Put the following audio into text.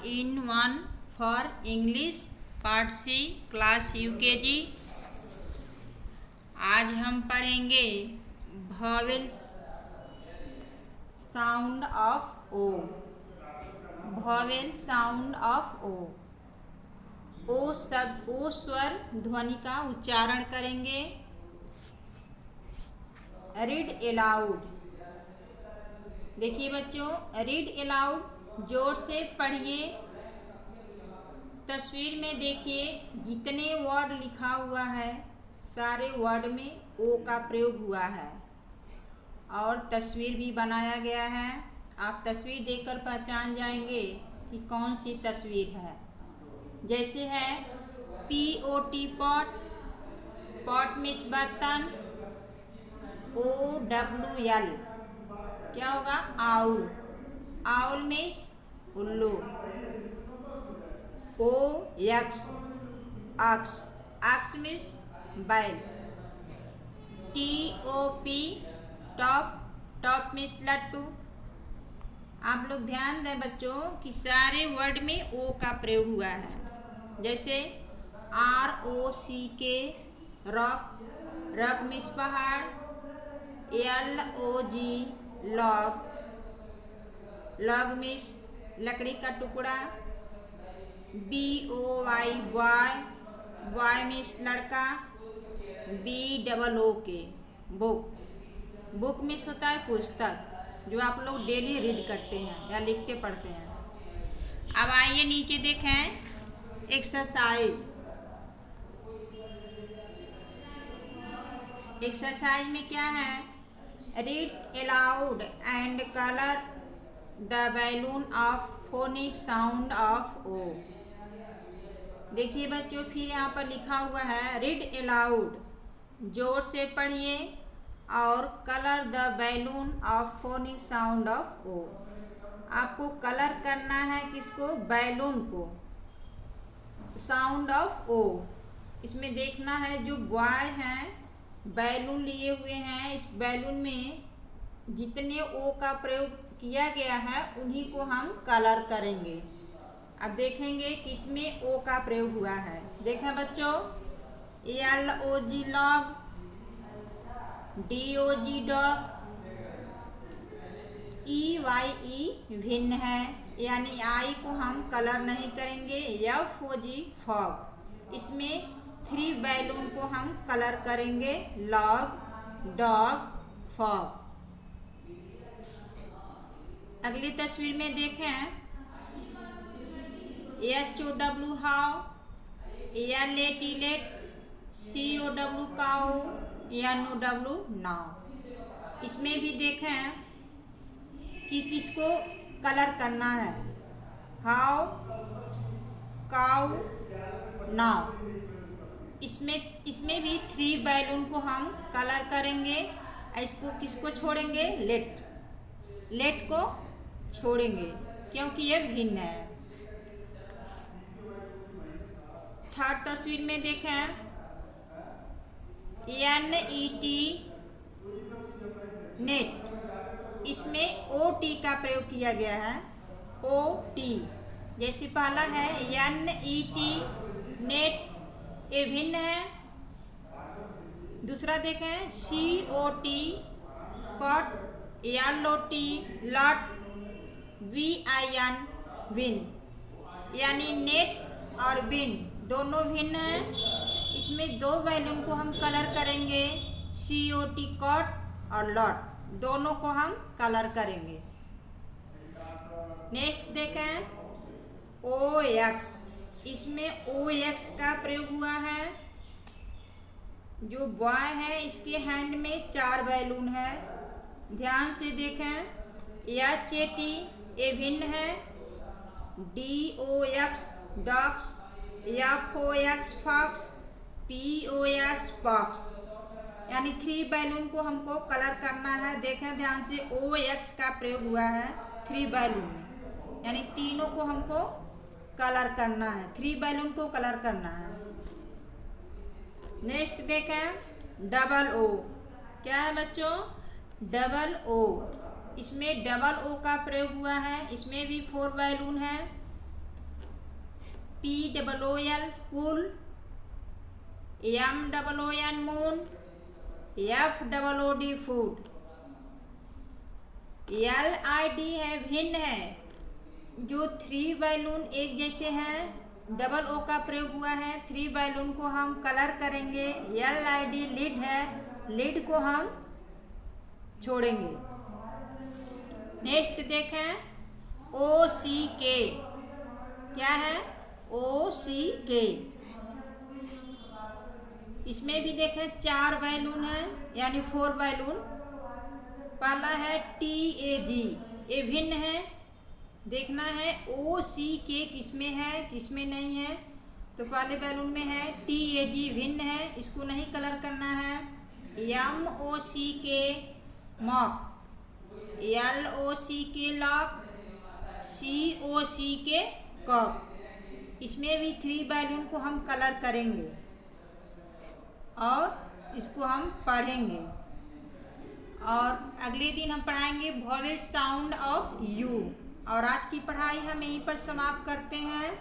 In one for English part C class UKG. आज हम पढ़ेंगे vowel sound of O. Vowel sound of O. ओ शब्द, ओ स्वर ध्वनि का उच्चारण करेंगे। Read aloud. देखिए बच्चों, रीड एलाउड जोर से पढ़िए। तस्वीर में देखिए जितने वर्ड लिखा हुआ है सारे वर्ड में ओ का प्रयोग हुआ है और तस्वीर भी बनाया गया है। आप तस्वीर देखकर पहचान जाएंगे कि कौन सी तस्वीर है। जैसे है POT पॉट, पॉट मीन्स बर्तन। OWL क्या होगा? आउल, आउल मीन्स उल्लू। OX ऑक्स, ऑक्स मीन्स बैल। TOP टॉप, टॉप मीन्स लट्टू। आप लोग ध्यान दें बच्चों कि सारे वर्ड में ओ का प्रयोग हुआ है। जैसे ROCK रॉक, रॉक मीन्स पहाड़। LOG लॉग, लॉग मीन्स लकड़ी का टुकड़ा। BOY बॉय, बॉय मीन्स लड़का। BOOK बुक, बुक मीन्स होता है पुस्तक जो आप लोग डेली रीड करते हैं या लिखते पढ़ते हैं। अब आइए नीचे देखें एक्सरसाइज। एक्सरसाइज में क्या है? Read aloud and colour the balloon of phonic sound of O. देखिए बच्चों, फिर यहाँ पर लिखा हुआ है रीड एलाउड, जोर से पढ़िए, और colour the balloon of phonic sound of O. आपको कलर करना है किसको? बैलून को, साउंड ऑफ ओ। इसमें देखना है जो बॉय हैं बैलून लिए हुए हैं, इस बैलून में जितने ओ का प्रयोग किया गया है उन्हीं को हम कलर करेंगे। अब देखेंगे किसमें ओ का प्रयोग हुआ है। देखें बच्चों, LOG log, DOG dog, EYE भिन्न है, यानी आई को हम कलर नहीं करेंगे। FOG फॉग, इसमें 3 बैलून को हम कलर करेंगे। Log, dog, fog. अगली तस्वीर में देखें HOW how, LAT let, COW cow, NOW now. इसमें भी देखें कि किसको कलर करना है। How, cow, now. इसमें भी 3 बैलून को हम कलर करेंगे। इसको किसको छोड़ेंगे? लेट, लेट को छोड़ेंगे क्योंकि ये भिन्न है। थर्ड तस्वीर में देखें NET नेट, इसमें OT का प्रयोग किया गया है। OT जैसे पहला है NET नेट, ये भिन्न है। दूसरा देखें COT cot, LOT lot, VIN win, यानी नेट और विन दोनों भिन्न हैं। इसमें 2 बैलून को हम कलर करेंगे। COT कॉट और लॉट दोनों को हम कलर करेंगे। नेक्स्ट देखें OX, इसमें OX का प्रयोग हुआ है। जो बॉय है इसके हैंड में 4 बैलून है। ध्यान से देखें। HAT ये भिन्न है। DOX dox, FOX fox, POX pox, यानी 3 बैलून को हमको कलर करना है। देखें ध्यान से, OX का प्रयोग हुआ है 3 बैलून में, यानी तीनों को हमको कलर करना है, 3 बैलून को कलर करना है। नेक्स्ट देखें डबल ओ। क्या है बच्चों? Double O. इसमें डबल ओ का प्रयोग हुआ है। इसमें भी 4 बैलून है। POOL pool, MOON moon, FOOD food, LID है भिन्न है। जो 3 बैलून एक जैसे हैं, डबल ओ का प्रयोग हुआ है। 3 बैलून को हम कलर करेंगे। LID लिड है, लिड को हम छोड़ेंगे। नेक्स्ट देखें OCK, क्या है OCK। इसमें भी देखें 4 बैलून है, यानी 4 बैलून। पहला है TAG, ये भिन्न है, देखना है OCK किसमें है किसमें नहीं है। तो पहले बैलून में है TAG, भिन्न है, इसको नहीं कलर करना है। MOCK mock, LOCK lock, COCK cock. इसमें भी 3 बैलून को हम कलर करेंगे और इसको हम पढ़ेंगे। और अगले दिन हम पढ़ाएंगे वॉवेल साउंड ऑफ यू। और आज की पढ़ाई हम यहीं पर समाप्त करते हैं।